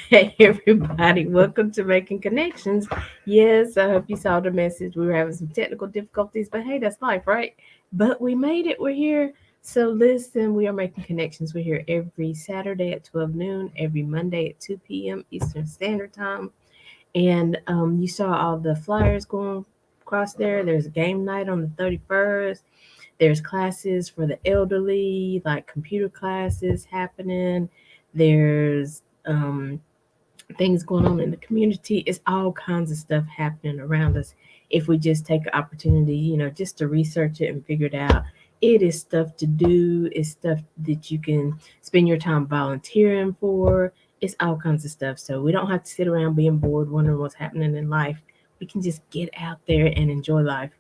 Hey everybody, welcome to Making Connections. Yes, I hope you saw the message. We were having some technical difficulties, but hey, that's life, right? But we made it. We're here. So listen, we are making connections. We're here every Saturday at 12 noon, every Monday at 2 p.m. Eastern Standard Time. And you saw all the flyers going across there. There's a game night on the 31st. There's classes for the elderly, like computer classes happening. There's things going on in the community. It's all kinds of stuff happening around us. If we just take the opportunity, just to research it and figure it out, it is stuff to do. It's stuff that you can spend your time volunteering for. It's all kinds of stuff. So we don't have to sit around being bored, wondering what's happening in life. We can just get out there and enjoy life.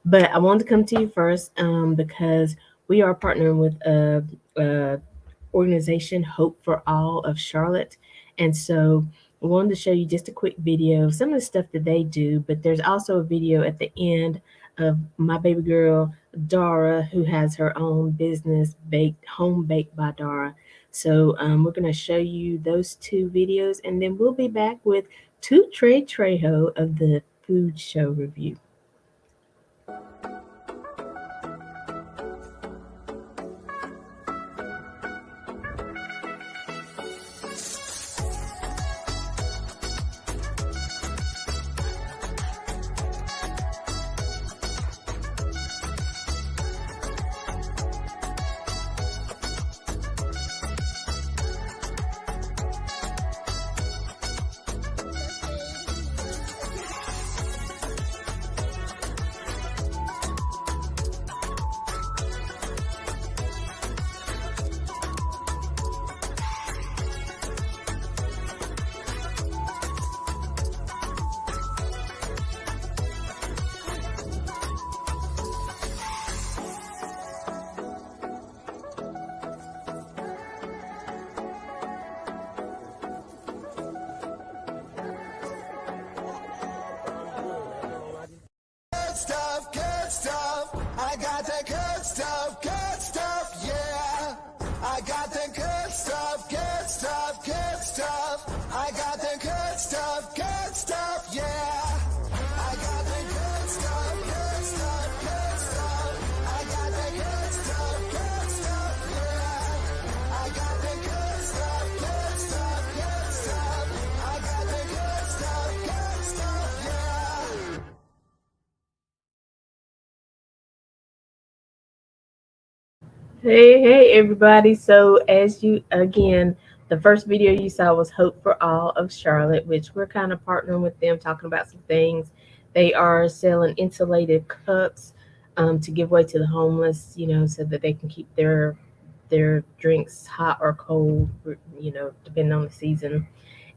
But I wanted to come to you first because we are partnering with a organization, Hope for All of Charlotte. And so I wanted to show you just a quick video of some of the stuff that they do, but there's also a video at the end of my baby girl, Dara, who has her own business, Home Baked by Dara. So we're going to show you those two videos, and then we'll be back with two Trey Trejo of the food show review. Good stuff. I got that good stuff, yeah. I got that good stuff, good stuff. I got that good stuff, yeah. I got that good stuff, good stuff. I got that good stuff, yeah. I got that good stuff, good stuff. I got that good stuff, yeah. Hey, everybody. So, as you again, the first video you saw was Hope for All of Charlotte, which we're kind of partnering with them, talking about some things. They are selling insulated cups to give away to the homeless, so that they can keep their drinks hot or cold, depending on the season.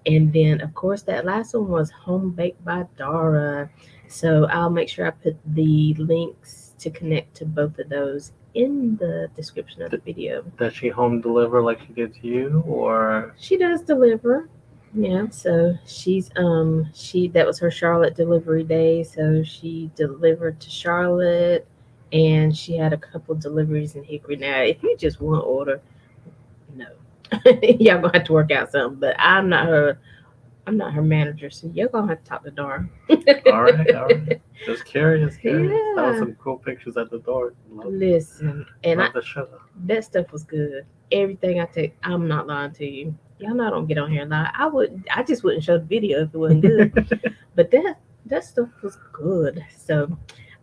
And then, of course, that last one was Home Baked by Dara. So I'll make sure I put the links to connect to both of those in the description of the video. Does she home deliver like she did to you, or She does deliver. Yeah, so she that was her Charlotte delivery day. So she delivered to Charlotte, and she had a couple deliveries in Hickory. Now, if you just want order, no, y'all gonna have to work out something. But I'm not her manager, so you're gonna have to talk to Dara. all right, all right. Just curious, curious. That was Yeah. some cool pictures at the door. Listen, and Love the sugar. that stuff was good. Everything I take, I'm not lying to you. Y'all know I don't get on here and lie. I just wouldn't show the video if it wasn't good. But that stuff was good. So,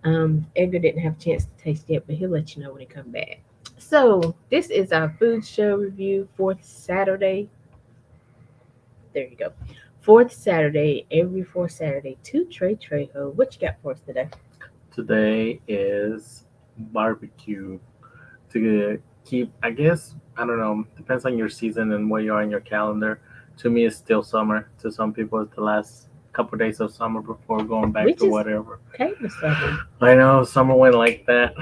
Edgar didn't have a chance to taste it, but he'll let you know when he come back. So this is our food show review, fourth Saturday. There you go. Fourth Saturday, every fourth Saturday. To Trey Trejo. What you got for us today? Today is barbecue. To keep, I guess, I don't know, depends on your season and where you are in your calendar. To me, it's still summer. To some people, it's the last couple days of summer before going back We to just whatever. came to something. I know summer went like that.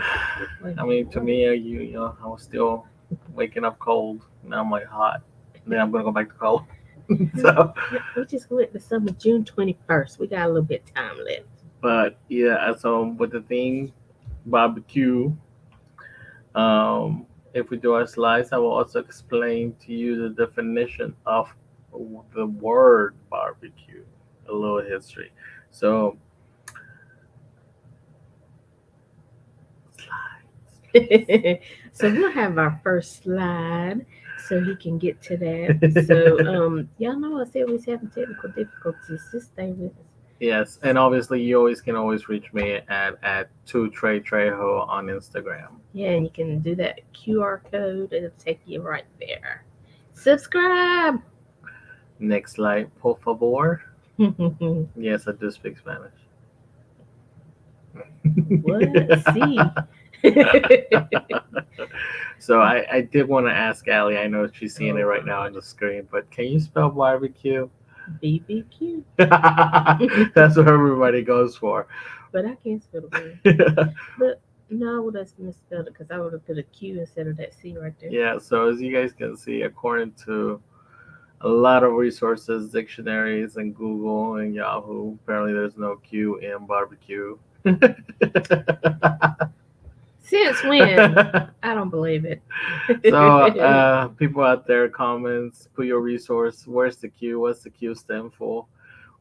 I mean, to me, I was still waking up cold. Now I'm like hot. Then I'm gonna go back to cold. So, We just went to summer June 21st. We got a little bit of time left. but yeah. So with the theme barbecue, um, if we do our slides, I will also explain to you the definition of the word barbecue, a little history. So, So we'll have our first slide so he can get to that. So y'all know I said we was having technical difficulties. Just stay with us. yes, and obviously you always can always reach me at two Trey Trejo on Instagram. Yeah, and you can do that QR code. It'll take you right there. Subscribe. Next slide, por favor. What? Yes, I do speak Spanish. See. So I did want to ask Allie. I know she's seeing it right now on the screen, but can you spell barbecue? BBQ. That's what everybody goes for. But I can't spell the word. But no, I would have misspelled it because I would have put a Q instead of that C right there. Yeah, so as you guys can see, according to a lot of resources, dictionaries, and Google and Yahoo, apparently there's no Q in barbecue. Since when? I don't believe it. So, people out there, comments, put your resource. Where's the Q? What's the Q stand for?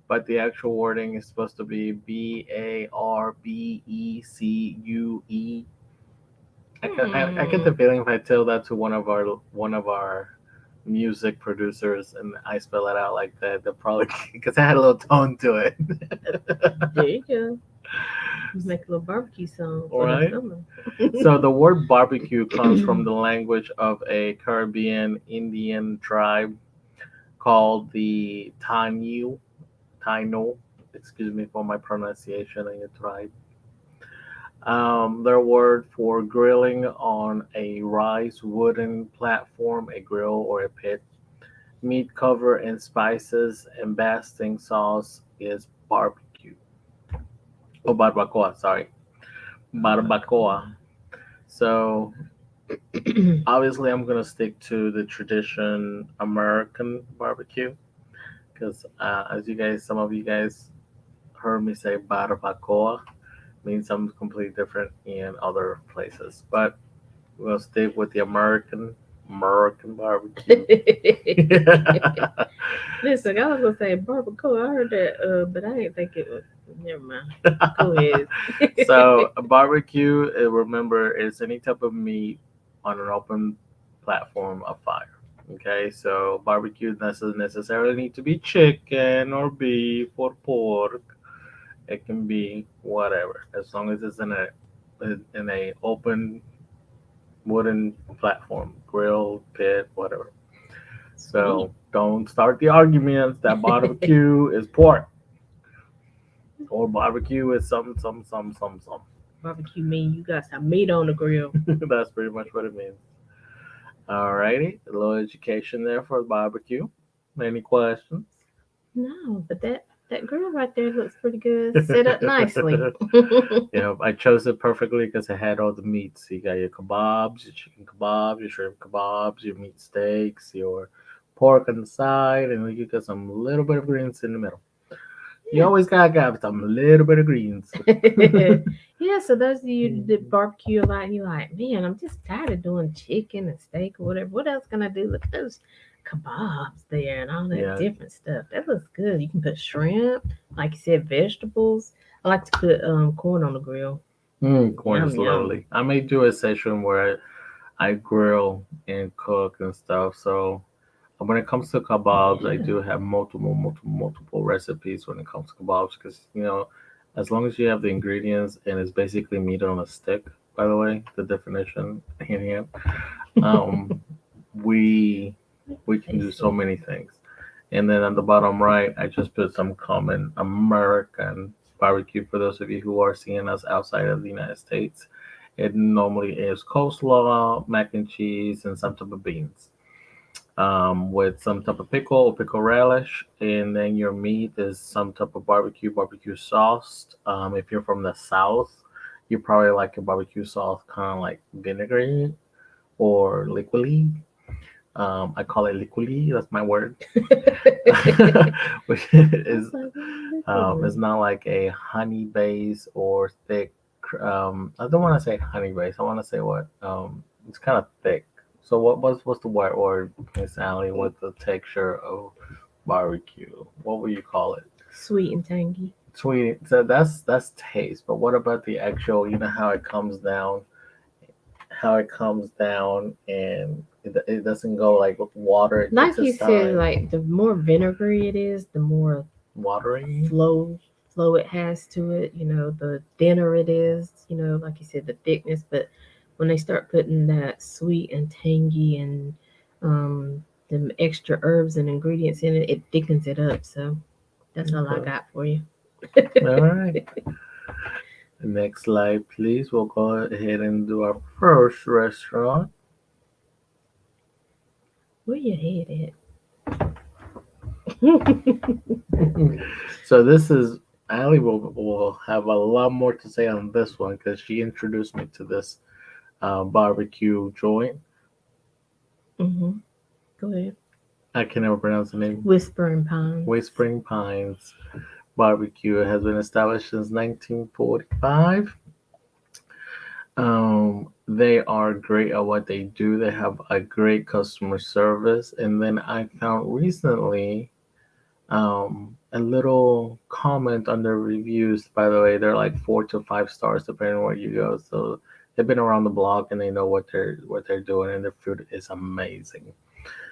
But the actual wording is supposed to be BARBECUE. I get the feeling if I tell that to one of our music producers and I spell it out like that, they'll probably because I had a little tone to it. There you go. Make a little barbecue song for Right. the summer. So the word barbecue comes from the language of a Caribbean Indian tribe called the Taino. Excuse me for my pronunciation of your tribe. Their word for grilling on a rice wooden platform, a grill or a pit. Meat cover in spices and basting sauce is barbecue. Oh, barbacoa, sorry. Barbacoa. So obviously, I'm gonna stick to the tradition American barbecue because, as some of you guys heard me say barbacoa means something completely different in other places. But we'll stick with the American barbecue. Listen, I was gonna say barbacoa. I heard that, but I didn't think it was. Never mind. Go ahead. So a barbecue, remember, is any type of meat on an open platform of fire. Okay, so barbecue doesn't necessarily need to be chicken or beef or pork. It can be whatever, as long as it's in a open wooden platform, grill, pit, whatever. So don't start the arguments that barbecue is pork or barbecue is some. Barbecue mean you got some meat on the grill. That's pretty much what it means. Alrighty, a little education there for barbecue. Any questions? No, but that grill right there looks pretty good. Set up nicely. I chose it perfectly because it had all the meats. You got your kebabs, your chicken kebabs, your shrimp kebabs, your meat steaks, your pork on the side, and you got some little bit of greens in the middle. You always gotta have some little bit of greens. Yeah, so those of you that barbecue a lot, and you're like, man, I'm just tired of doing chicken and steak or whatever. What else can I do? Look at those kebabs there and all that Yeah. different stuff. That looks good. You can put shrimp, like you said, vegetables. I like to put corn on the grill. Corn is Yum, yum. lovely. I may do a session where I grill and cook and stuff. So when it comes to kebabs, I do have multiple recipes when it comes to kebabs because as long as you have the ingredients and it's basically meat on a stick. By the way, the definition in here, um, we can do so many things. And then on the bottom right, I just put some common American barbecue for those of you who are seeing us outside of the United States. It normally is coleslaw, mac and cheese, and some type of beans with some type of pickle or pickle relish. And then your meat is some type of barbecue sauce. If you're from the South, you probably like your barbecue sauce kind of like vinegary or liquidy. I call it liquidy. That's my word. Which is it's not like a honey base or thick. I don't want to say honey base. I want to say what It's kind of thick. So what's the white word, Miss Allie? What's the texture of barbecue? What would you call it? Sweet and tangy. Sweet. So that's taste. But what about the actual? You know how it comes down, how it comes down, and it doesn't go like with water. It takes Like you its said, time. like the more vinegary it is, the more Watery. flow flow it has to it. The thinner it is. Like you said, the thickness. But when they start putting that sweet and tangy and the extra herbs and ingredients in it, it thickens it up. So that's all I Okay. got for you. All right. Next slide, please. We'll go ahead and do our first restaurant. Where your head at? So this is Ali will have a lot more to say on this one because she introduced me to this barbecue joint. hmm Go ahead. I can never pronounce the name. Whispering Pines. Whispering Pines Barbecue. It has been established since 1945. They are great at what they do. They have a great customer service. And then I found recently a little comment on their reviews. By the way, they're like 4 to 5 stars depending on where you go. So they've been around the block and they know what they're doing, and their food is amazing.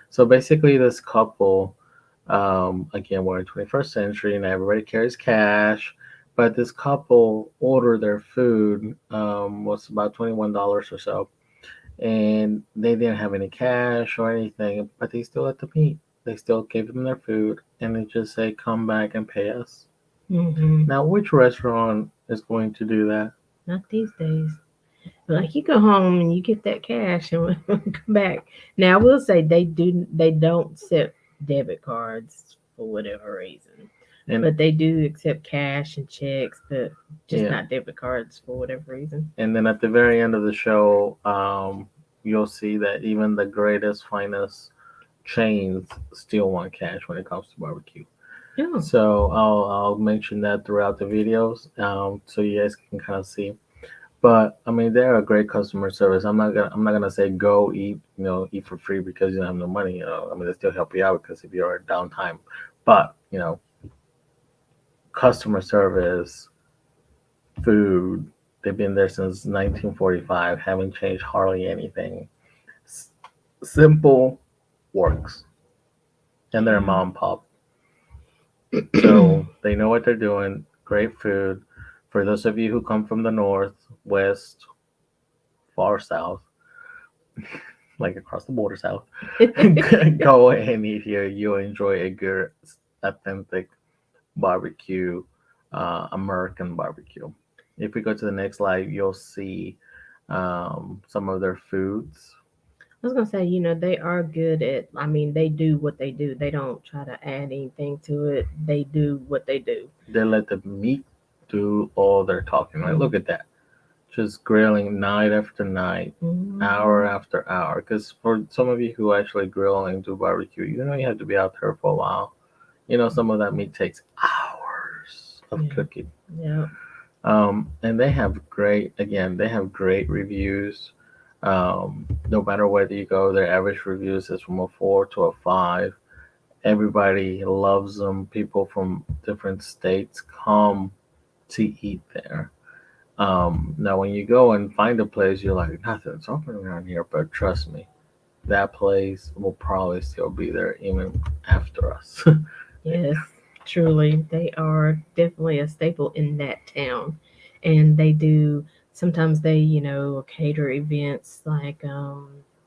So basically, this couple, again, we're in 21st century and everybody carries cash. But this couple ordered their food, was about $21 or so, and they didn't have any cash or anything, but they still let them eat. They still gave them their food, and they just say, "Come back and pay us." hmm Now, which restaurant is going to do that? Not these days. Like you go home and you get that cash and come back. Now I will say they don't accept debit cards for whatever reason. And But they do accept cash and checks, but just yeah, not debit cards for whatever reason. and then at the very end of the show, you'll see that even the greatest, finest chains still want cash when it comes to barbecue. Oh. So I'll mention that throughout the videos, so you guys can kind of see. But I mean, they're a great customer service. I'm not gonna say go eat, eat for free because you don't have no money. I mean, they still help you out because if you're at downtime. But customer service, food, they've been there since 1945, haven't changed hardly anything. S- Simple works, and they're a Yeah. mom and pop, so they know what they're doing. Great food. For those of you who come from the north, west, far south, like across the border south, go and eat here. You'll enjoy a good, authentic barbecue, American barbecue. If we go to the next slide, you'll see some of their foods. I was gonna say, they are good at. I mean, they do what they do. They don't try to add anything to it. They do what they do. They let the meat do all their talking. Like, look at that. Just grilling night after night, hour Mm-hmm. after hour. Because for some of you who actually grill and do barbecue, you have to be out there for a while. Some of that meat takes hours of Yeah. cooking. Yeah. And they have great reviews. No matter where you go, their average reviews is from a 4 to a 5. Everybody loves them. People from different states come to eat there. Now, when you go and find a place, you're like, nothing's open around here. But trust me, that place will probably still be there even after us. Yes, truly. They are definitely a staple in that town. And they do sometimes they, cater events like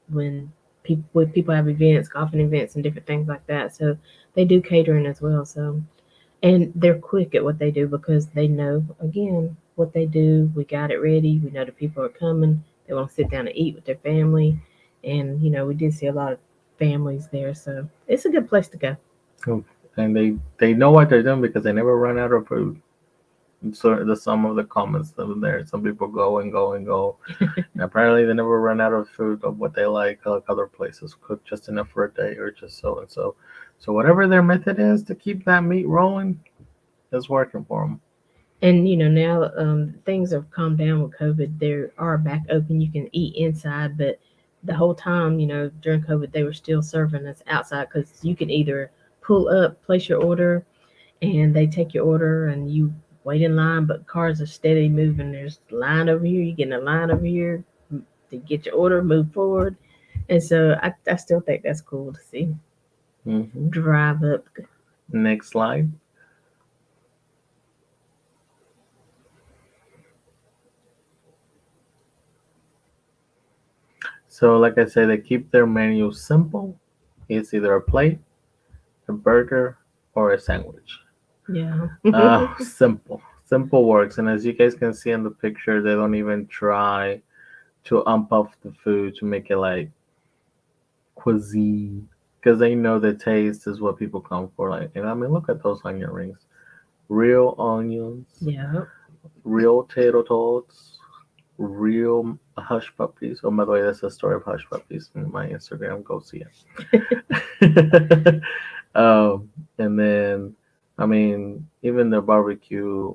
when people have events, golfing events and different things like that. So they do catering as well. So and they're quick at what they do because they know again what they do. We got it ready. We know the people are coming. They want to sit down and eat with their family. And we did see a lot of families there. So it's a good place to go. And they know what they're doing because they never run out of food. And so the some of the comments that were there, some people go and go and go, and apparently they never run out of food of what they like other places cook just enough for a day or just so and so. So whatever their method is to keep that meat rolling is working for them. And now things have calmed down with COVID. They are back open. You can eat inside, but the whole time, during COVID, they were still serving us outside because you can either pull up, place your order, and they take your order and you wait in line, but cars are steady moving. There's a line over here, you get in a line over here to get your order, move forward. And so I still think that's cool to see. Hmm. Drive up. Next slide. So, like I said, they keep their menu simple. It's either a plate, a burger, or a sandwich. Yeah. Simple. Simple works. And as you guys can see in the picture, they don't even try to ump up the food to make it like cuisine. Because they know the taste is what people come for. Like, and I mean, look at those onion rings. Real onions, Yeah. real tater tots, real hush puppies. Oh, by the way, that's the story of hush puppies in my Instagram. Go see it. And then, I mean, even the barbecue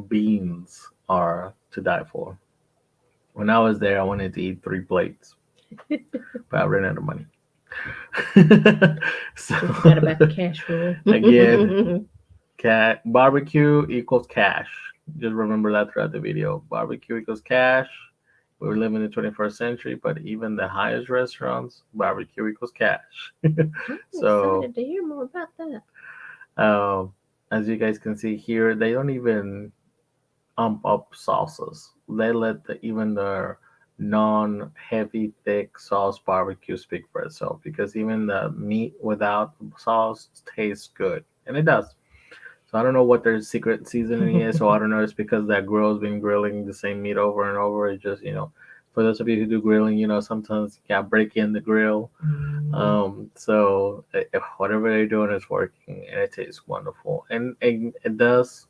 beans are to die for. When I was there, I wanted to eat 3 plates, but I ran out of money. So Forgot about the cash rule. again, barbecue equals cash. Just remember that throughout the video. Barbecue equals cash. We live in the 21st century, but even the highest restaurants, barbecue equals cash. I'm So, excited to hear more about that. as you guys can see here, they don't even ump up sauces. They let even their non-heavy, thick sauce barbecue speak for itself because even the meat without sauce tastes good, and it does. So I don't know what their secret seasoning is. So I don't know. It's because that grill's been grilling the same meat over and over. It just, for those of you who do grilling, sometimes you gotta break in the grill. So if whatever they're doing is working, and it tastes wonderful, and it does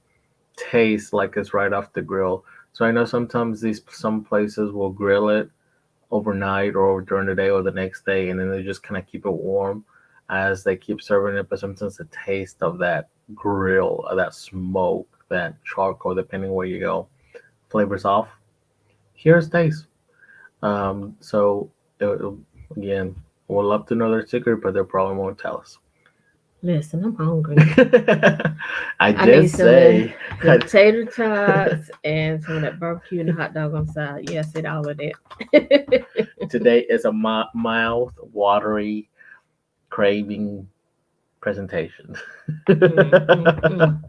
taste like it's right off the grill. So I know sometimes some places will grill it overnight or during the day or the next day, and then they just kind of keep it warm as they keep serving it. But sometimes the taste of that grill, of that smoke, that charcoal, depending where you go, flavors off. Here's taste. So again, we'll love to know their secret, but they probably won't tell us. Listen, I'm hungry. I I need just some say the tater tots and some of that barbecue and hot dog on the side. Yes, it all of that. today is a mouth watery craving presentation. Mm.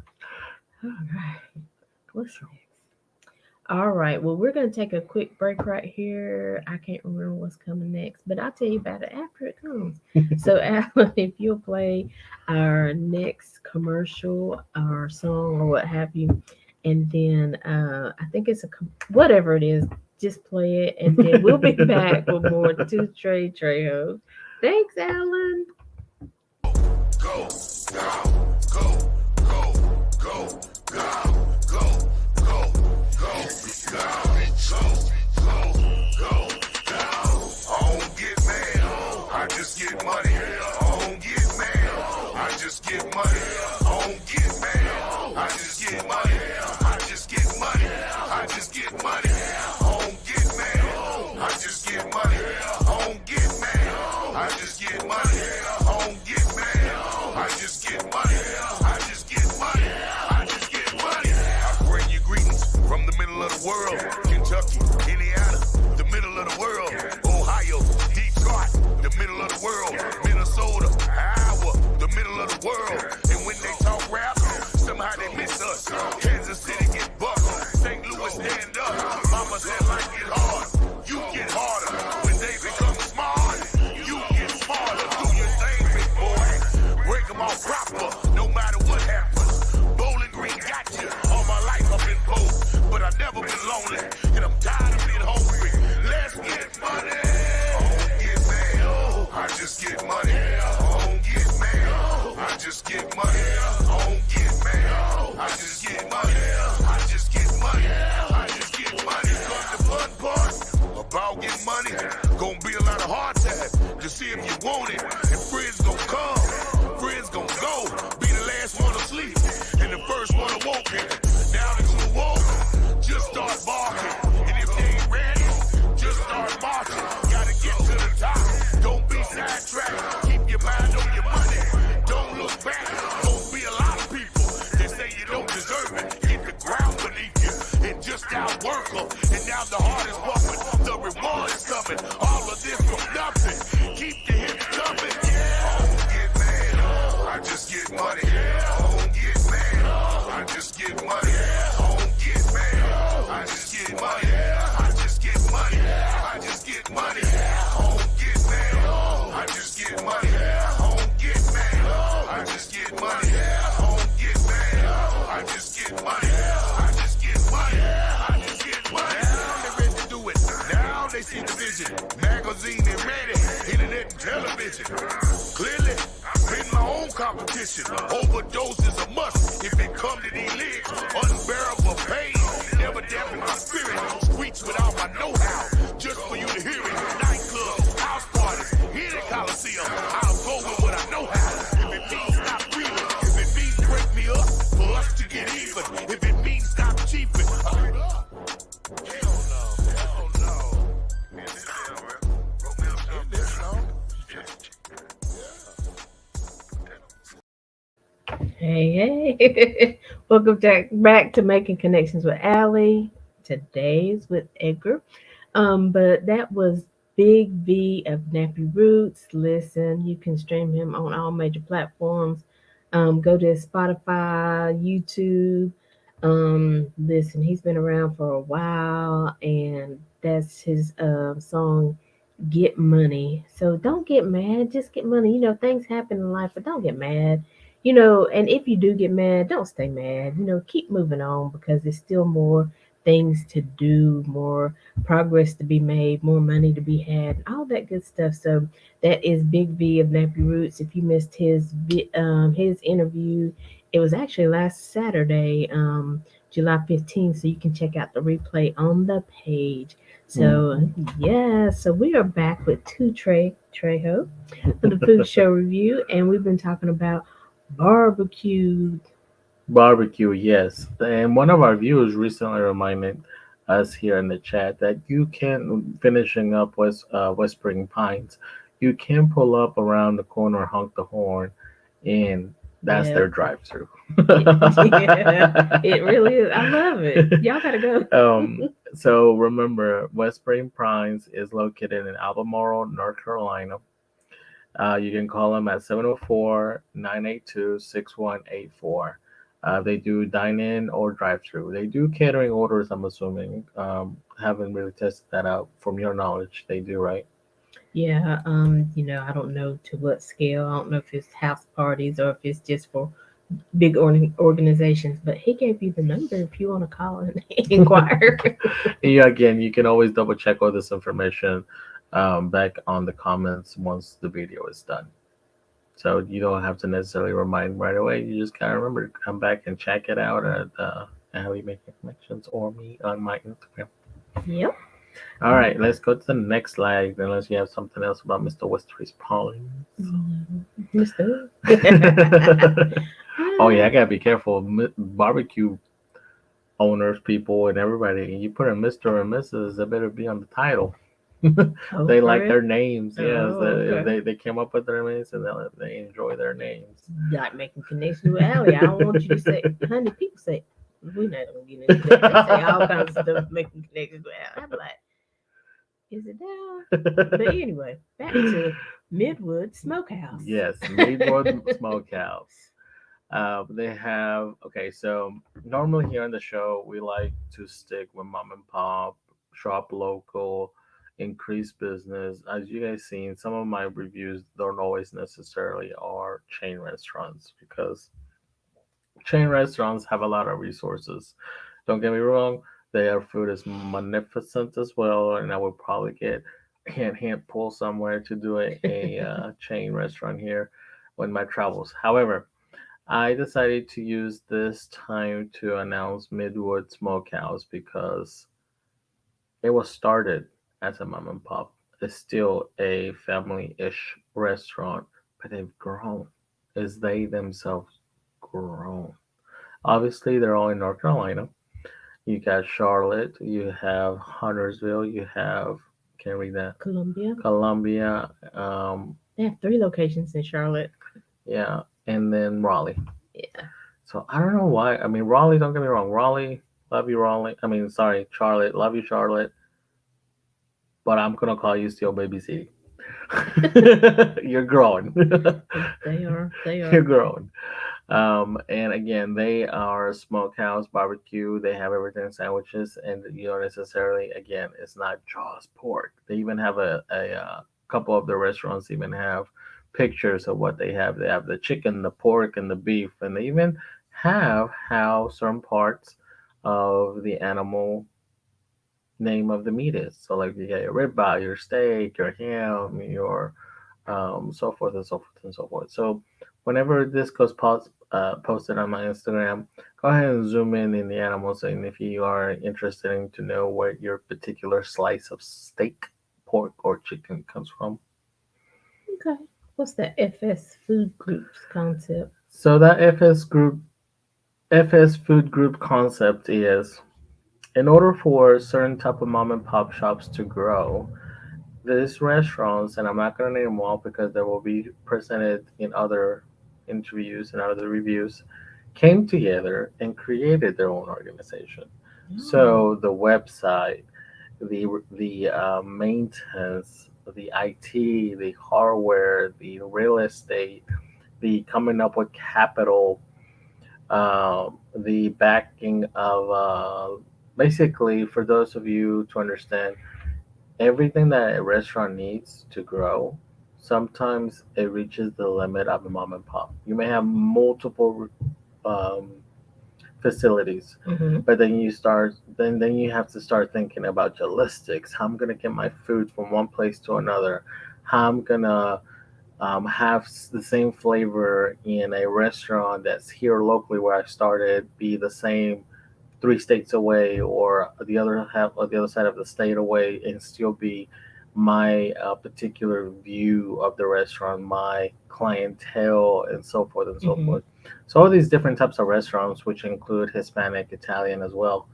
All right. What's next? All right. Well, we're going to take a quick break right here. I can't remember what's coming next, but I'll tell you about it after it comes. So, Alan, if you'll play our next commercial or song or what have you, and then I think it's whatever it is, just play it, and then we'll be back with more Two Trey Trejo. Thanks, Alan. Go, go, go, go, go, go, go, go. I don't get mad, I just get money. I don't get mad, I just get money. I don't get mad, I just get money. I just get money, I just get money. I don't get mad, I just get money. I don't get mad, I just get money. I don't get mad, I just get money. I just get money, I just get money. I bring you greetings from the middle of the world. Kentucky, Indiana, the middle of the world. Ohio, Detroit, the middle of the world. Minnesota, Iowa, the middle of the world. And when they talk rap, somehow they miss us. Kansas City get bucked. St. Louis stand up. Mama said life get hard. You get harder. When they become smart, you get smarter. Do your thing, big boy. Break them all proper, no matter what happens. Bowling Green got you. All my life I've been broke, but I've never been lonely. And I'm tired of being hungry. Let's get money. I don't get mad, I just get money. I don't get mad, I just get money. I don't get mad, I just get money. I just get money. I just get money. Cause the fun part about getting money gonna be a lot of hard times to see if you want it. And friends gonna come, friends gonna go. Be the last one to sleep and the first one to woke it. Now that you woke, just start barking. And if they ain't ready, just start marching. Gotta get to the top. out worker. And now the heart is pumping, the reward is coming. All of this from nothing. Keep the hits coming. Yeah. I don't get mad. I just get money. I don't get mad. I just get money. I don't get mad. I just get money. I just get money. I just get money. I don't get mad. I just get money. I don't get mad. I just get money. I don't get mad. I just get money. I just get money. I just get money. Now they ready to do it. Now they see the vision. Magazine and ready. Internet and television. Clearly, I've been my own competition. Overdose is a must. If it come to these lyrics, unbearable pain. Never dampen my spirit. Streets without my know-how. Just for you to hear it. Nightclubs, house parties, here the Coliseum. I'll go with what I know how. If it means stop breathing, if it means break me up for us to get even, if it means stop cheaping, hold up. Hell no, hell no. In this song. Hey, hey. Welcome back to Making Connections with Aly. Today's with Edgar. But that was Big V of Nappy Roots. Listen, you can stream him on all major platforms. Go to Spotify, YouTube. Listen, he's been around for a while, and that's his song "Get Money." So don't get mad, just get money. Things happen in life, but don't get mad. And if you do get mad, don't stay mad. Keep moving on because there's still more things to do, more progress to be made, more money to be had, all that good stuff. So that is Big V of Nappy Roots. If you missed his interview, it was actually last Saturday, July 15th. So you can check out the replay on the page. So yeah, so we are back with Trejo for the food show review, and we've been talking about barbecue. Barbecue, yes. And one of our viewers recently reminded us here in the chat that you can, finishing up Whispering Pines, you can pull up around the corner, honk the horn, and that's Yeah, their drive-through. yeah, it really is. I love it. Y'all gotta go. So remember, Whispering Pines is located in Albemarle, North Carolina. You can call them at 704-982-6184. They do dine in or drive through. They do catering orders, I'm assuming. Haven't really tested that out. From your knowledge, they do, right? Yeah, I don't know to what scale. I don't know if it's house parties or if it's just for big organizations. But he gave you the number if you want to call and inquire. Yeah, again, you can always double check all this information back on the comments once the video is done. So you don't have to necessarily remind right away. You just gotta remember to come back and check it out at Aly Making Connections or me on my Instagram. Yep. All right, let's go to the next slide. Unless you have something else about Mr. Westerly's Pauling. Mister. Oh yeah, I gotta be careful. Barbecue owners, people, and everybody. You put a Mr. and Mrs. They better be on the title. Oh, They for like real? their names. Yes, Oh, okay. they came up with their names and they enjoy their names. Like making connections with Allie. I don't want you to say, honey, people say, we're not going to get into that. They say all kinds of stuff making connections with Allie. I'm like, is it down? But anyway, back to Midwood Smokehouse. Yes, Maywood Smokehouse. They have okay. So normally here on the show, we like to stick with mom and pop, shop local, increase business. As you guys seen, some of my reviews don't always necessarily are chain restaurants because chain restaurants have a lot of resources. Don't get me wrong, their food is magnificent as well, and I would probably get hand pull somewhere to do a chain restaurant here when my travels. However, I decided to use this time to announce Midwood Smokehouse because it was started as a mom and pop. It's still a family-ish restaurant, but they've grown. As they themselves grown. Obviously, they're all in North Carolina. You got Charlotte, you have Huntersville, you have can't read that Columbia. Columbia, They have 3 locations in Charlotte. yeah, and then Raleigh. Yeah. So I don't know why. I mean, Raleigh. Don't get me wrong, Raleigh. Love you, Rolling. I mean, sorry, Charlotte. Love you, Charlotte. But I'm gonna call you still Baby C. You're grown. They are. They You're are. grown. And again, they are smokehouse barbecue. They have everything sandwiches, and you don't necessarily, again, it's not just pork. They even have a couple of the restaurants even have pictures of what they have. They have the chicken, the pork, and the beef, and they even have how certain parts of the animal name of the meat is. So, like, you get your ribeye, your steak, your ham, your so forth and so forth and so forth. So whenever this goes posted on my Instagram, go ahead and zoom in the animals, and if you are interested in to know where your particular slice of steak, pork, or chicken comes from. Okay. What's the FS Food Groups concept? So that FS food group concept is in order for certain type of mom and pop shops to grow, these restaurants, and I'm not going to name them all because they will be presented in other interviews and other reviews, came together and created their own organization. Oh. So the website, the maintenance, the IT, the hardware, the real estate, the coming up with capital, the backing of basically for those of you to understand everything that a restaurant needs to grow, sometimes it reaches the limit of a mom and pop. You may have multiple um, facilities, Mm-hmm. but then you have to start thinking about logistics. How I'm gonna get my food from one place to another. How I'm gonna have the same flavor in a restaurant that's here locally where I started, be the same 3 states away or the other half or the other side of the state away and still be my particular view of the restaurant, my clientele, and so forth and so Mm-hmm. forth. So all these different types of restaurants, which include Hispanic, Italian as well,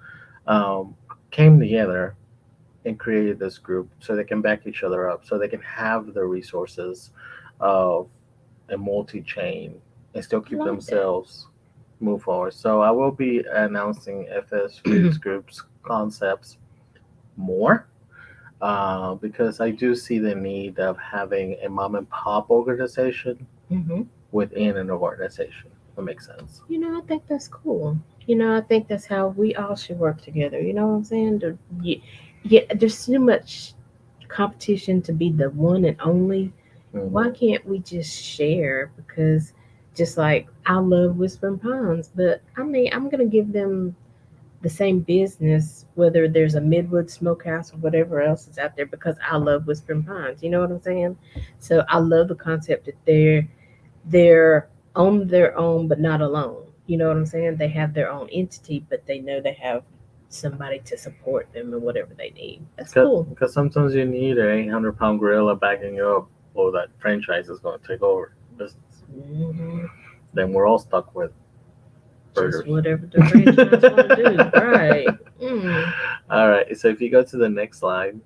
um, came together and created this group so they can back each other up, so they can have the resources of a multi-chain and still I keep like that. themselves move forward. So I will be announcing FS Foods Group's concepts more because I do see the need of having a mom and pop organization Mm-hmm. within an organization. That makes sense. I think that's cool. I think that's how we all should work together. You know what I'm saying? Yeah, yeah, there's too much competition to be the one and only. Why Hmm. can't we just share? Because just like I love Whispering Pines, but I mean, I'm gonna give them the same business, whether there's a Midwood Smokehouse or whatever else is out there, because I love Whispering Pines. You know what I'm saying? So I love the concept that they're on their own, but not alone. You know what I'm saying? They have their own entity, but they know they have somebody to support them and whatever they need. That's cool. Because sometimes you need an 800-pound gorilla backing you up, or that franchise is going to take over business. Hmm. Then we're all stuck with Just burgers. whatever the franchise want to do, right? Mm. All right. So if you go to the next slide,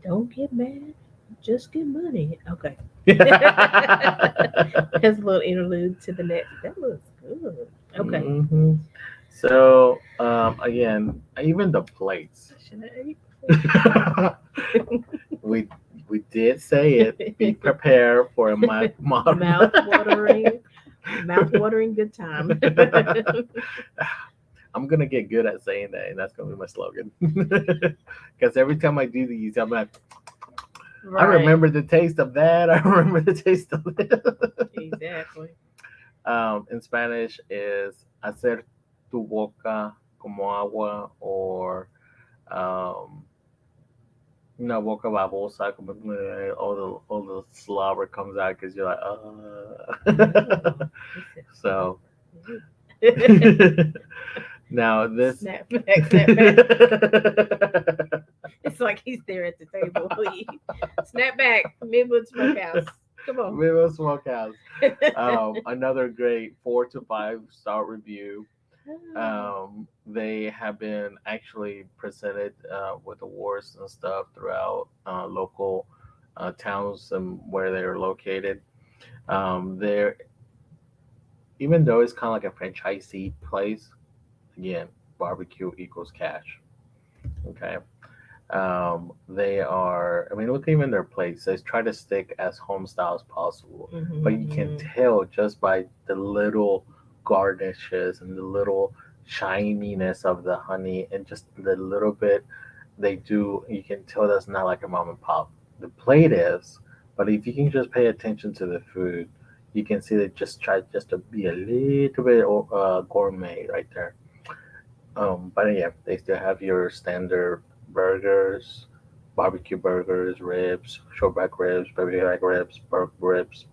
Don't get mad, just get money. Okay. hmm. That's a little interlude to the next. That looks good. Okay. So again, even the plates. Should I eat before? we we did say it. Be prepared for a modern. Mouth watering, mouth watering good time. I'm gonna get good at saying that, and that's gonna be my slogan. Because every time I do these, I'm like, I Right. remember the taste of that. I remember the taste of this. Exactly. In Spanish is hacer tu boca como agua or um, una boca babosa, como all the slobber comes out because you're like, Oh, he said so slobber. now this. Snap back, snap back. It's like he's there at the table. Snap back, Midwood Smokehouse. Come on. Viva Smokehouse. Another great 4 to 5 star review. They have been actually presented with awards and stuff throughout local towns and where they are located. There, even though it's kind of like a franchisee place, again, barbecue equals cash. Okay. They are, I mean, look even their plates. They try to stick as home style as possible, but you can Mm-hmm. tell just by the little garnishes and the little shininess of the honey and just the little bit they do. You can tell that's not like a mom and pop. The plate is, but if you can just pay attention to the food, you can see they just try just to be a little bit gourmet right there. But yeah, they still have your standard burgers, barbecue burgers, ribs, shortback ribs, baby back ribs, pork ribs,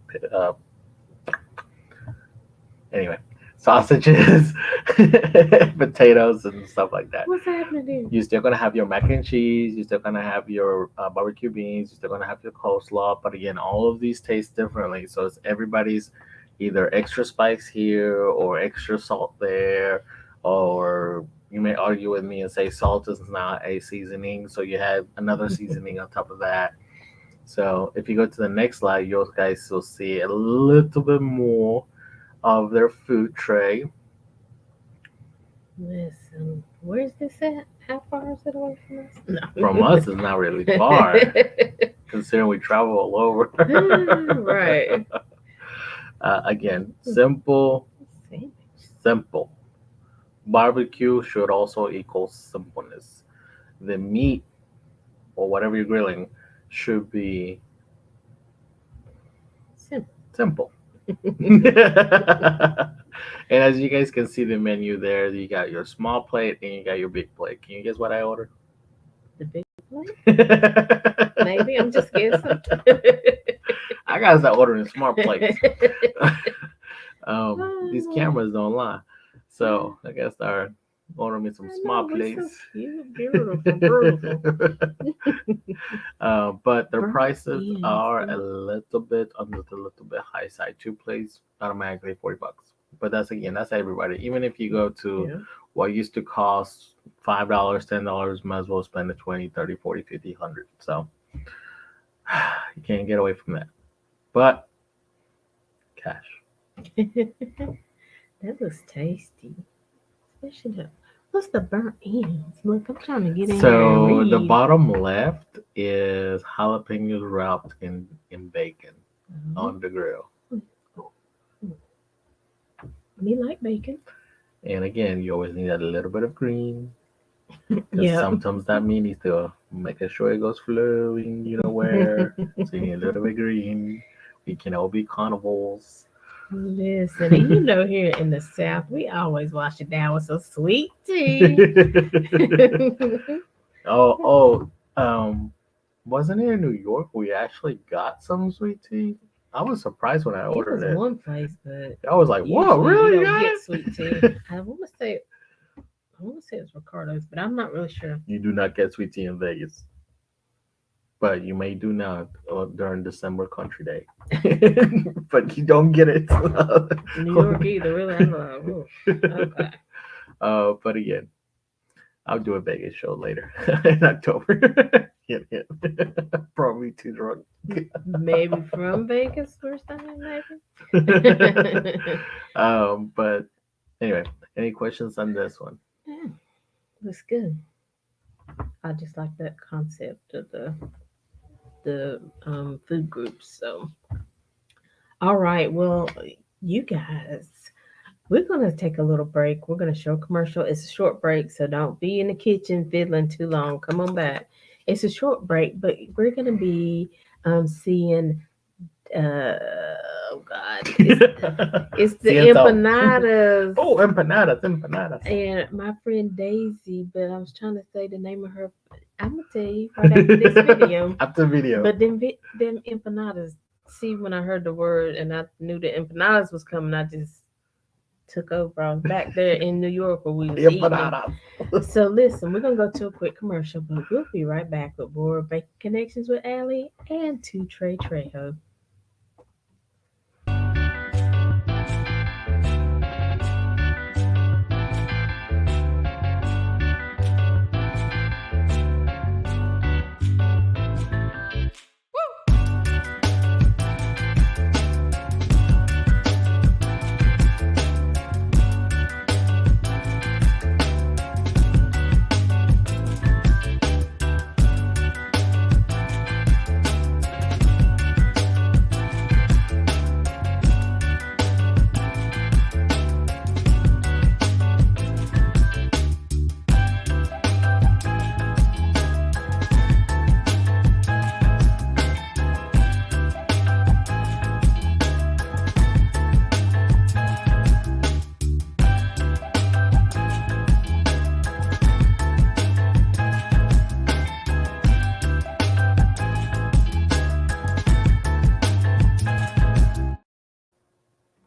anyway, sausages, potatoes, and stuff like that. What's happening there? You're still gonna have your mac and cheese. You're still gonna have your barbecue beans. You're still gonna have your coleslaw. But again, all of these taste differently. So it's everybody's either extra spice here or extra salt there, or you may argue with me and say salt is not a seasoning, so you have another seasoning on top of that. So if you go to the next slide, you guys will see a little bit more of their food tray. Listen, where's this at? How far is it away from us? From No. us, it's not really far, considering we travel all over. Right. Again, simple, See? simple. Barbecue should also equal simpleness. The meat or whatever you're grilling should be Simple. simple. And as you guys can see the menu there, you got your small plate and you got your big plate. Can you guess what I ordered? The big plate? I Maybe I'm just guessing. gotta start ordering smart plates. These cameras don't lie. So I gotta start ordering me some I small know, we're so plates. cute, beautiful, beautiful. But their Burnt prices ends. are a little bit on the little bit high side. Two plates automatically $40. But that's again, that's everybody. Even if you go to Yeah. what used to cost $5, $10, might as well spend the 20, 30, 40, 50, 100. So you can't get away from that. But cash. That looks tasty. Especially the what's the burnt ends? Look, I'm trying to get in here and So the read. bottom left is jalapenos wrapped in bacon Oh, on the grill. me like bacon. And again, you always need a little bit of green because Yeah. sometimes that meat needs to making sure it goes flowing, you know where. So you need a little bit of green. We can all be carnivals. Listen, and you know here in the South, we always wash it down with some sweet tea. Oh, wasn't it in New York? We actually got some sweet tea. I was surprised when I It ordered was it. one place, but I was like, "Whoa, usually you really? You don't got get it?" sweet tea. I want to say it's Ricardo's, but I'm not really sure. You do not get sweet tea in Vegas, but you may do now during December Country Day. But you don't get it. New York either, really. I'm like, oh, okay. But again, I'll do a Vegas show later in October. Yeah, yeah. Probably too drunk. Maybe from Vegas first time, maybe. But anyway, any questions on this one? Yeah, looks good. I just like that concept of the food groups. So, all right. Well, you guys, we're gonna take a little break. We're gonna show a commercial. It's a short break, so don't be in the kitchen fiddling too long. Come on back. It's a short break, but we're gonna be seeing. Oh God, it's the Siento. empanadas. Oh, empanadas, empanadas. And my friend Daisy, but I was trying to say the name of her. I'm gonna tell you right after this video. After the video. But them empanadas. See, when I heard the word and I knew the empanadas was coming, I just took over. I was back there in New York where we was eating them. Empanadas. So listen, we're gonna go to a quick commercial, but we'll be right back with more Baking Connections with Aly and to Trey Trejo.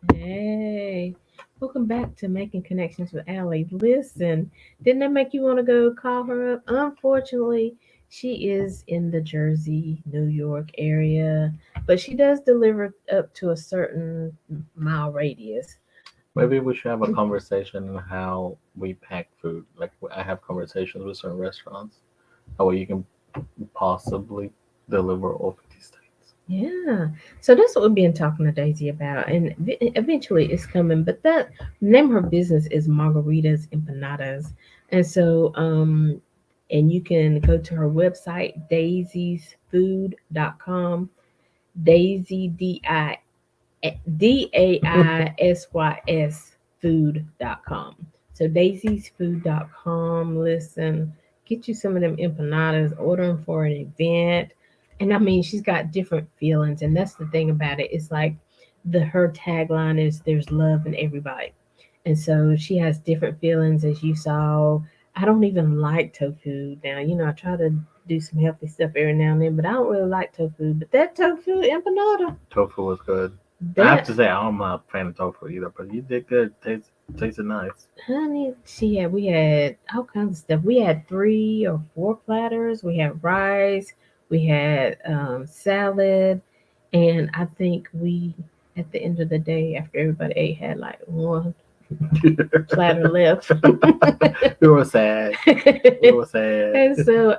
Hey, welcome back to Making Connections with Allie. Listen, didn't that make you want to go call her up? Unfortunately, she is in the Jersey, New York area, but she does deliver up to a certain mile radius. Maybe we should have a conversation on how we pack food. Like I have conversations with certain restaurants, how you can possibly deliver all 50 states. Yeah. So that's what we've been talking to Daisy about. And eventually it's coming. But that name of her business is Margaritas Empanadas. And so, and you can go to her website, daisiesfood.com. Daisy, DAISYS food.com. So daisiesfood.com. Listen, get you some of them empanadas, order them for an event. And I mean, she's got different feelings. And that's the thing about it. It's like her tagline is there's love in everybody. And so she has different feelings as you saw. I don't even like tofu now. I try to do some healthy stuff every now and then, but I don't really like tofu. But that tofu empanada, Tofu was good. I have that to say I'm not a fan of tofu either, but you did good. Tasted nice. honey, we had all kinds of stuff. We had 3 or 4 platters. We had rice, we had salad, and I think we, at the end of the day, after everybody ate, had like one platter left. We were sad. We were sad. And so,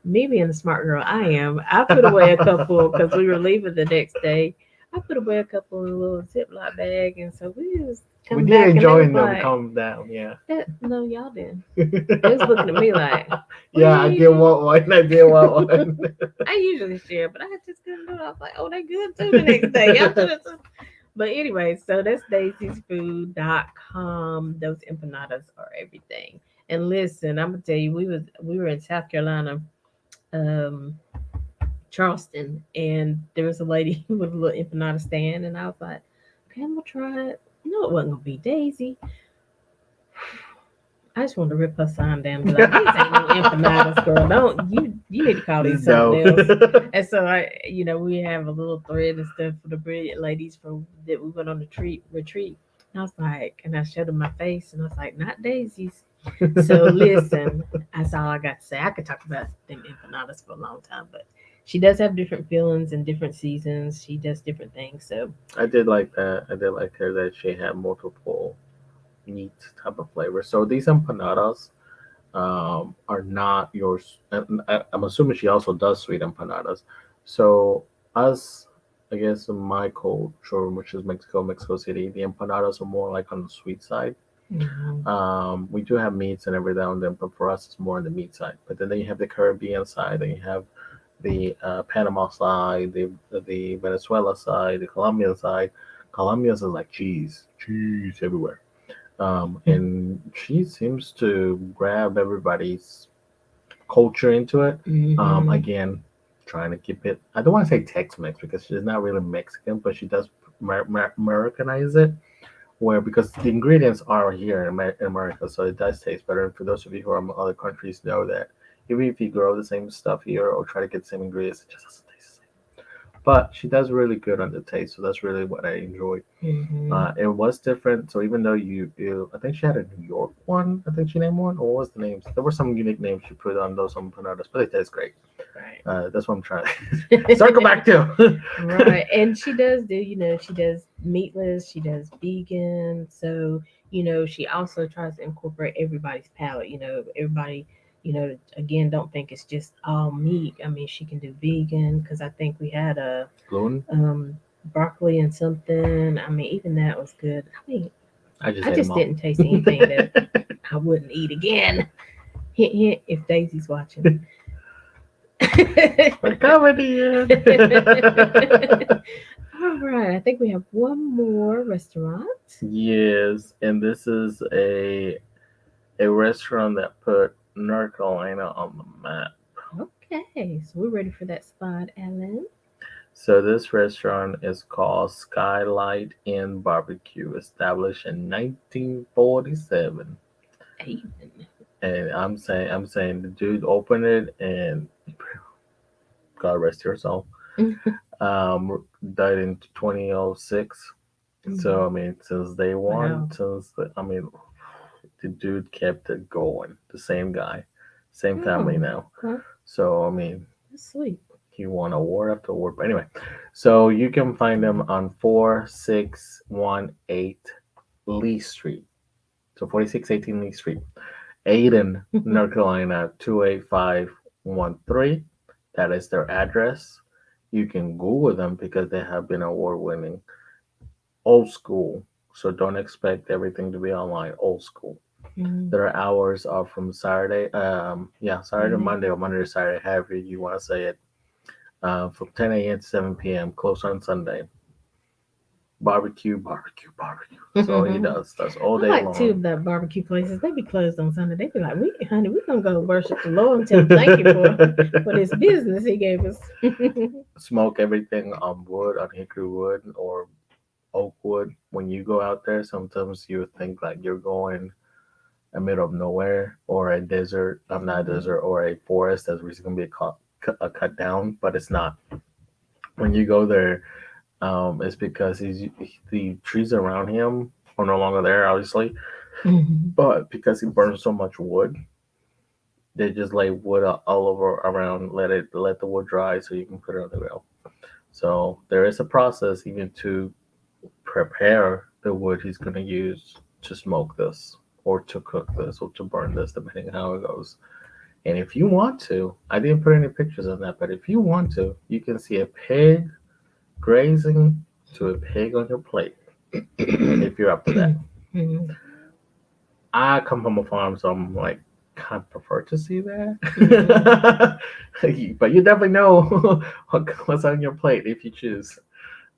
me being the smart girl I am, I put away a couple because we were leaving the next day. I put away a couple in a little Ziploc bag, and so we was We coming did back, and they was enjoy them like, calm down, yeah. No, y'all didn't." They was looking at me like, "What are Yeah, I you did eating?" want one. I did want one. I usually share, but I just couldn't do it. I was like, "Oh, they good too." The next day, y'all should have. But anyway, so that's daisiesfood.com. Those empanadas are everything. And listen, I'm gonna tell you, we were in South Carolina, um, Charleston, and there was a lady with a little empanada stand, and I was like, okay, I'm gonna try it. No, it wasn't gonna be Daisy. I just wanted to rip her sign down and be like, these ain't no empanadas, girl. Don't you need to call these No. something else. And so we have a little thread and stuff for the brilliant ladies from that we went on the retreat. And I was like, and I showed them my face, and I was like, not Daisy's. So listen, that's all I got to say. I could talk about them empanadas for a long time, but she does have different feelings and different seasons. She does different things. So I did like that. I did like her that she had multiple meat type of flavor. So these empanadas are not yours. And I'm assuming she also does sweet empanadas. So us, I guess in my culture, which is Mexico City, the empanadas are more like on the sweet side. mhm. We do have meats and every now and then, but for us, it's more on the meat side. But then you have the Caribbean side, then you have the Panama side, the Venezuela side, the Colombian side. Colombia's is like cheese everywhere. And she seems to grab everybody's culture into it. Mhm. Again, trying to keep it. I don't want to say Tex-Mex because she's not really Mexican, but she does Americanize it. Where because the ingredients are here in America, so it does taste better. And for those of you who are in other countries, know that even if you grow the same stuff here or try to get the same ingredients, it just doesn't taste the same. But she does really good on the taste, so that's really what I enjoy. Mhm. It was different. So even though I think she had a New York one. I think she named one. Or what was the names? There were some unique names she put on those empanadas, but it tastes great. That's what I'm trying to circle back to. Right. And she does do, she does meatless, she does vegan. So, she also tries to incorporate everybody's palate. Everybody, again, don't think it's just all meat. I mean, she can do vegan because I think we had a Gluten. um broccoli and something. I mean, even that was good. I mean, I just I ate them just all. didn't taste anything that I wouldn't eat again. Hint, hint, if Daisy's watching. We're coming in. All right, I think we have one more restaurant. Yes, and this is a restaurant that put North Carolina on the map. Okay, so we're ready for that spot, Ellen. So this restaurant is called Skylight Inn Barbecue, established in 1947. Amen. And I'm saying the dude opened it and God rest your soul. Um, Died in 2006. So Mhm. I mean, since day one, Wow. I mean, the dude kept it going. The same guy, same family Oh, now. okay. So I mean, That's sweet. he won award after award. But anyway, so you can find him on 4618 Lee Street. So 4618 Lee Street, Aden, North Carolina 28513. That is their address. You can Google them because they have been award winning. Old school. So don't expect everything to be online. Old school. Mhm. Their hours are from Saturday, Saturday to Monday. Monday or Monday to Saturday, however you want to say it, from 10 a.m. to 7 p.m. Close on Sunday. Barbecue, barbecue, barbecue. That's all he does. That's all I day like two long. of the barbecue places. They be closed on Sunday. They be like, "We, honey, we gonna go worship the Lord and tell him thank you for this business He gave us." Smoke everything on wood, on hickory wood or oak wood. When you go out there, sometimes you think like you're going a middle of nowhere or a desert. I'm not a desert or a forest that's really going to be cut down, but it's not. When you go there, it's because the trees around him are no longer there, obviously, Mhm. but because he burns so much wood, they just lay wood all over around, let the wood dry so you can put it on the grill. So there is a process even to prepare the wood he's going to use to smoke this or to cook this or to burn this, depending on how it goes. And if you want to, I didn't put any pictures on that, but if you want to, you can see a pig grazing to a pig on your plate if you're up to that. Mhm. I come from a farm, so I'm like, kind of prefer to see Mhm. that. But you definitely know what's on your plate if you choose.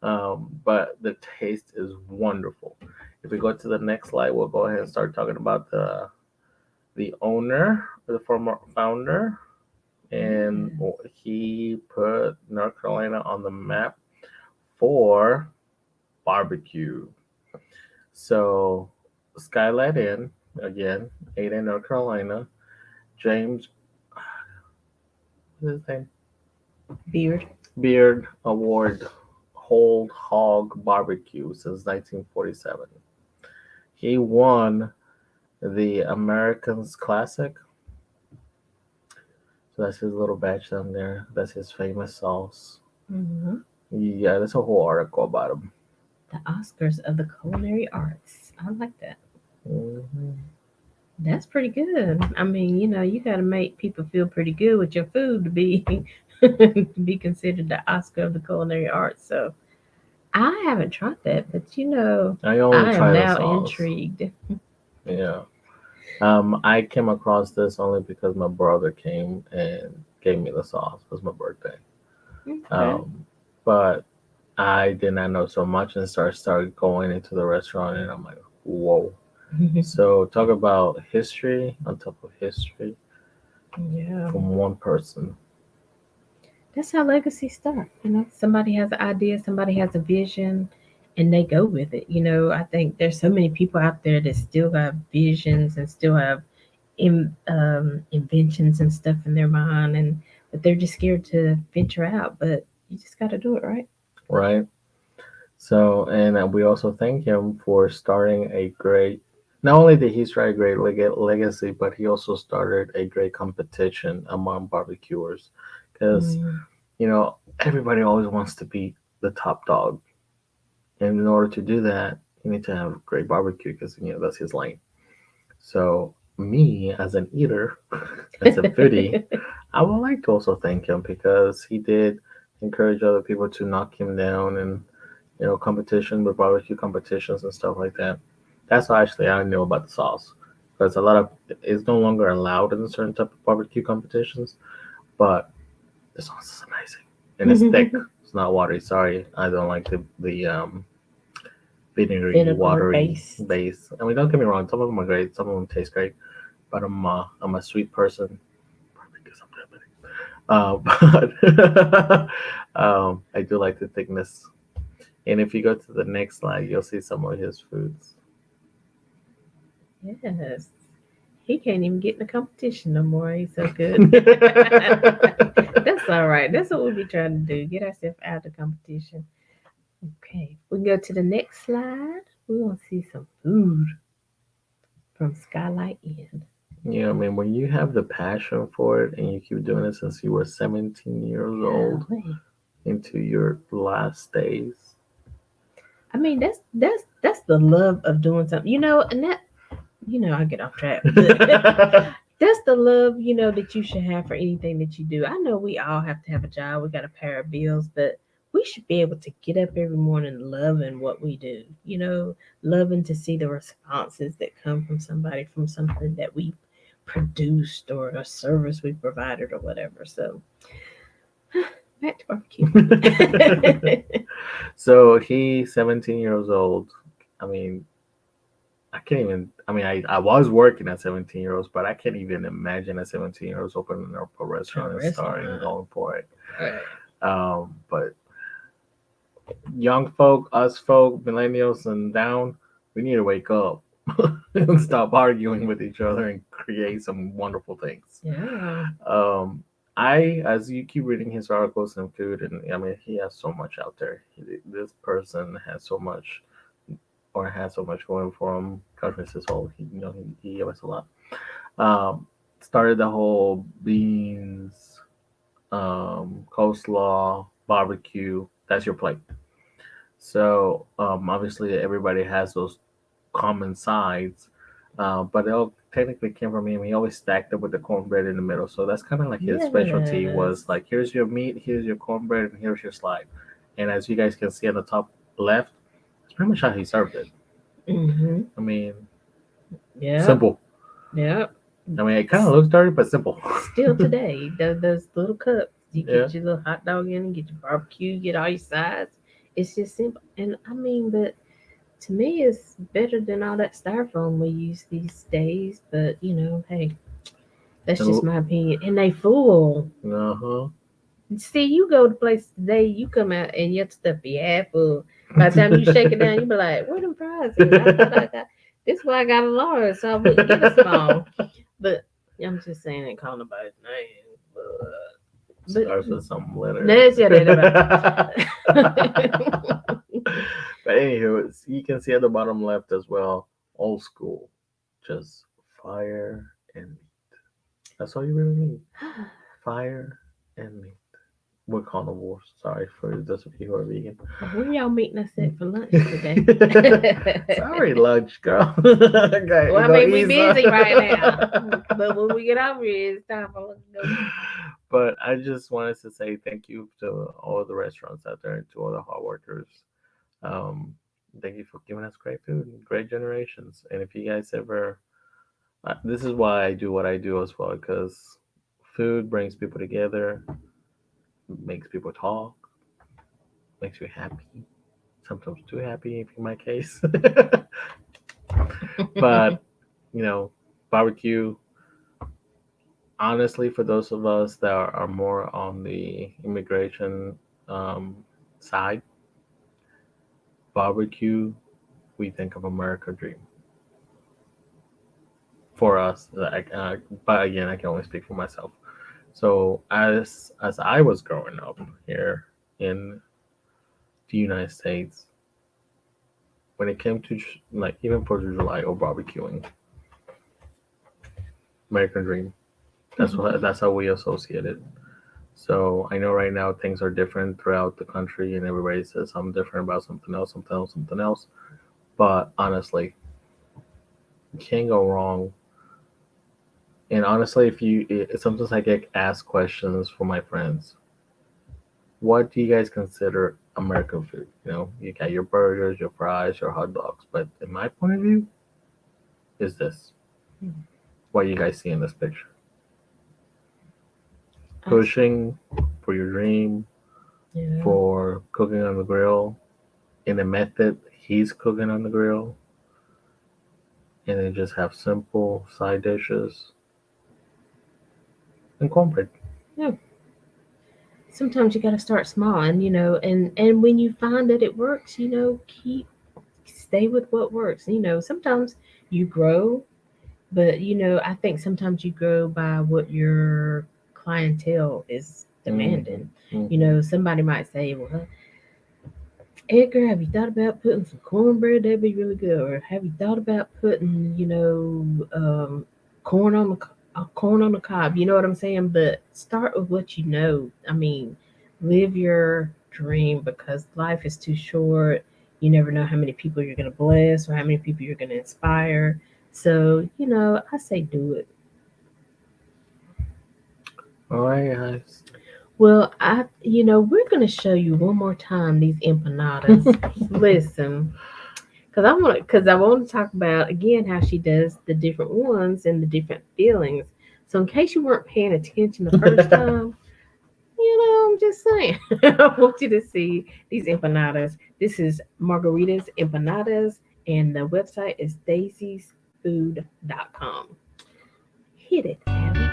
But the taste is wonderful. If we go to the next slide, we'll go ahead and start talking about the owner, the former founder, and Yes. he put North Carolina on the map for barbecue. So Skylight Inn again, Ada, North Carolina. James, what's his name? Beard. Beard Award, Whole Hog Barbecue since 1947. He won the Americans Classic. So that's his little badge down there. That's his famous sauce. Mhm. Yeah, there's a whole article about him. The Oscars of the culinary arts. I like that. Hmm. That's pretty good. I mean, you got to make people feel pretty good with your food to be to be considered the Oscar of the culinary arts. So I haven't tried that, but I only I am try the now sauce. intrigued. Yeah. I came across this only because my brother came and gave me the sauce. It was my birthday. Okay. Um, but I did not know so much and started going into the restaurant and I'm like, whoa. So talk about history on top of history Yeah. from one person. That's how legacies start. Somebody has an idea, somebody has a vision, and they go with it. I think there's so many people out there that still have visions and still have inventions and stuff in their mind, and but they're just scared to venture out. But you just got to do it, right? Right? So, and we also thank him for starting a great, not only did he start a great legacy, but he also started a great competition among barbecuers. Because, Mm. everybody always wants to be the top dog. And in order to do that, you need to have great barbecue because, that's his lane. So, me as an eater, as a foodie, I would like to also thank him because he did encourage other people to knock him down and competition with barbecue competitions and stuff like that. That's how actually I knew about the sauce because a lot of it's no longer allowed in certain type of barbecue competitions, but the sauce is amazing and it's thick. It's not watery. Sorry, I don't like the vinegary, Vinegar watery based. base. I mean, don't get me wrong. Some of them are great. Some of them taste great, but I'm a sweet person. Probably because I'm diabetic. But I do like the thickness. And if you go to the next slide, you'll see some of his foods. Yes. He can't even get in the competition no more. He's so good. That's all right. That's what we'll be trying to do. Get ourselves out of the competition. Okay, we can go to the next slide. We want to see some food from Skylight Inn. Yeah, I mean, when you have the passion for it and you keep doing it since you were 17 years old Golly. into your last days. I mean, that's the love of doing something, and that I get off track, but that's the love, that you should have for anything that you do. I know we all have to have a job, we got to pay our bills, but we should be able to get up every morning loving what we do, loving to see the responses that come from somebody from something that we produced or a service we provided or whatever. So back to barbecue. So he's 17 years old. I mean, I can't even. I mean, I was working at 17-year-olds, but I can't even imagine a 17-year-olds opening up a restaurant and starting Restaurant. going for it. Right. But young folk, us folk, millennials and down, we need to wake up and stop arguing with each other and create some wonderful things. Yeah. Um, as you keep reading his articles and food, and I mean, he has so much out there. This person has so much, or has so much going for him. Covers his whole, he gave us a lot. Um, Started the whole beans, coleslaw, barbecue. That's your plate. So obviously everybody has those common sides, but it all technically came from him. He always stacked it with the cornbread in the middle. So that's kind of like his specialty was Yes. like, here's your meat, here's your cornbread, and here's your slide. And as you guys can see on the top left, that's pretty much how he served it. Mm-hmm. I mean, Yeah. simple. Yeah. I mean, it kind of looks dirty, but simple. Still today, those little cups, you Yeah. get your little hot dog in, get your barbecue, get all your sides. It's just simple, and I mean, but to me, it's better than all that styrofoam we use these days. But hey, that's just my opinion. And they full. Uh huh. See, you go to places today, you come out and your stuff be half full. By the time you shake it down, you be like, "Where them fries at? I thought I got this. Why I got a large, so I wouldn't get a small." But I'm just saying, ain't calling nobody's name. Starts with some letter. That's But anywho, you can see at the bottom left as well, old school, just fire and meat. That's all you really need. Fire and meat. We're carnivores. Sorry for those of you who are vegan. Where y'all meeting us at for lunch today? Sorry, lunch girl. Okay, Well, I mean, we busy right now, but when we get over here, it's time for us to go. But I just wanted to say thank you to all the restaurants out there and to all the hard workers. Um, Thank you for giving us great food and great generations. And if you guys ever, this is why I do what I do as well, because food brings people together, makes people talk, makes you happy. Sometimes too happy, in my case. But barbecue. Honestly, for those of us that are more on the immigration um, side, barbecue, we think of America Dream for us. But again, I can only speak for myself. So as I was growing up here in the United States, when it came to like even 4th of July or barbecuing, American Dream. That's how we associate it. So I know right now things are different throughout the country, and everybody says something different about something else, something else, something else. But honestly, you can't go wrong. And honestly, sometimes I get asked questions from my friends. What do you guys consider American food? You got your burgers, your fries, your hot dogs. But in my point of view, is this what you guys see in this picture? Pushing for your dream, Yeah. for cooking on the grill, in a method he's cooking on the grill, and then just have simple side dishes and cornbread. Yeah. Sometimes you got to start small, and and when you find that it works, keep stay with what works. Sometimes you grow, but I think sometimes you grow by what your clientele is demanding. Mm-hmm. Somebody might say, well, Edgar, have you thought about putting some cornbread? That'd be really good. Or have you thought about putting, corn on the corn on the cob? You know what I'm saying? But start with what you know. I mean, live your dream because life is too short. You never know how many people you're gonna bless or how many people you're gonna inspire. So, I say do it. All right, guys. Well, we're gonna show you one more time these empanadas. Listen, because I want to talk about again how she does the different ones and the different feelings. So in case you weren't paying attention the first time, I'm just saying. I want you to see these empanadas. This is Margarita's Empanadas, and the website is daisiesfood.com. Hit it, Abby.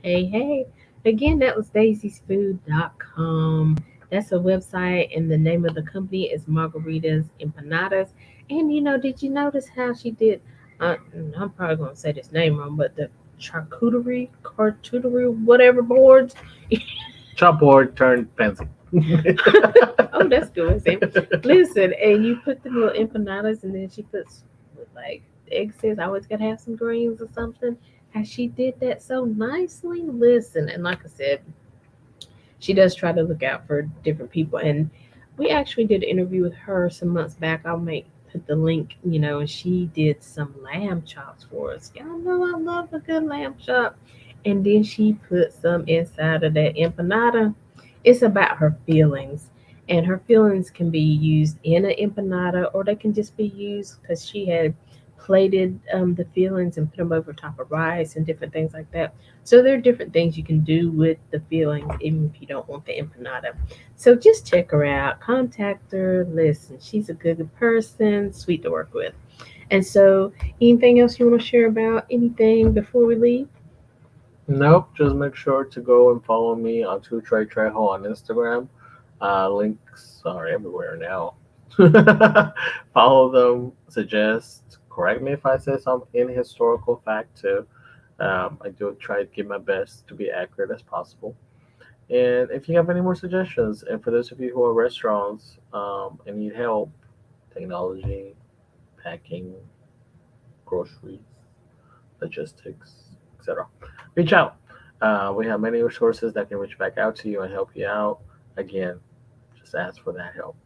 Hey, hey. Again, that was daisiesfood.com. That's a website, and the name of the company is Margarita's Empanadas. And, did you notice how she did? Uh, I'm probably going to say this name wrong, but the charcuterie, whatever boards. Chalkboard turned pencil. Oh, that's good. See? Listen, and you put the little empanadas, and then she puts, like, egg says, I always got to have some greens or something. And she did that so nicely. Listen, and like I said, she does try to look out for different people. And we actually did an interview with her some months back. I'll make put the link, and she did some lamb chops for us. Y'all know I love a good lamb chop. And then she put some inside of that empanada. It's about her feelings. And her feelings can be used in an empanada or they can just be used because she had plated the fillings and put them over top of rice and different things like that. So there are different things you can do with the fillings, even if you don't want the empanada. So just check her out, contact her, listen. She's a good person, sweet to work with. And so, anything else you want to share about anything before we leave? Nope, just make sure to go and follow me on Two Try Trejo on Instagram. Links are everywhere now. Follow them, suggest, correct me if I say some in historical fact too. I do try to give my best to be accurate as possible. And if you have any more suggestions, and for those of you who are restaurants and need help, technology, packing, groceries, logistics, etc., reach out. We have many resources that can reach back out to you and help you out. Again, just ask for that help.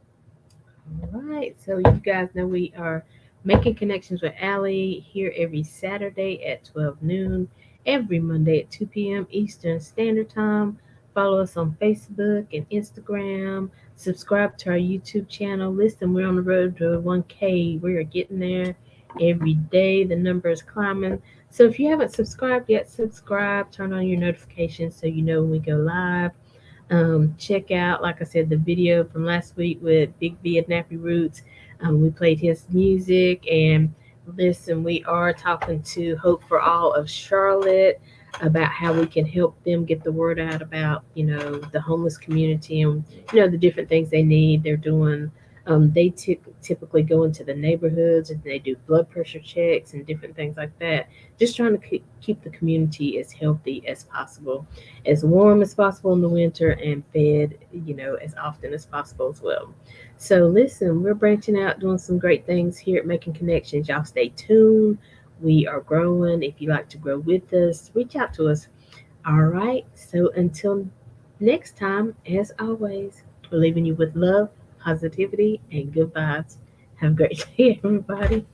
All right. So you guys know we are making connections with Allie here every Saturday at 12 noon, every Monday at 2 p.m. Eastern Standard Time. Follow us on Facebook and Instagram. Subscribe to our YouTube channel. Listen, we're on the road to 1K. We are getting there every day. The number is climbing. So if you haven't subscribed yet, subscribe. Turn on your notifications so you know when we go live. Check out, like I said, the video from last week with Big B at Nappy Roots. We played his music, and listen, we are talking to Hope for All of Charlotte about how we can help them get the word out about, the homeless community and, the different things they need. They're doing, they typically go into the neighborhoods and they do blood pressure checks and different things like that. Just trying to keep the community as healthy as possible, as warm as possible in the winter, and fed, as often as possible as well. So listen, we're branching out, doing some great things here at Making Connections. Y'all stay tuned. We are growing. If you like to grow with us, reach out to us. All right. So until next time, as always, we're leaving you with love, positivity, and good vibes. Have a great day, everybody.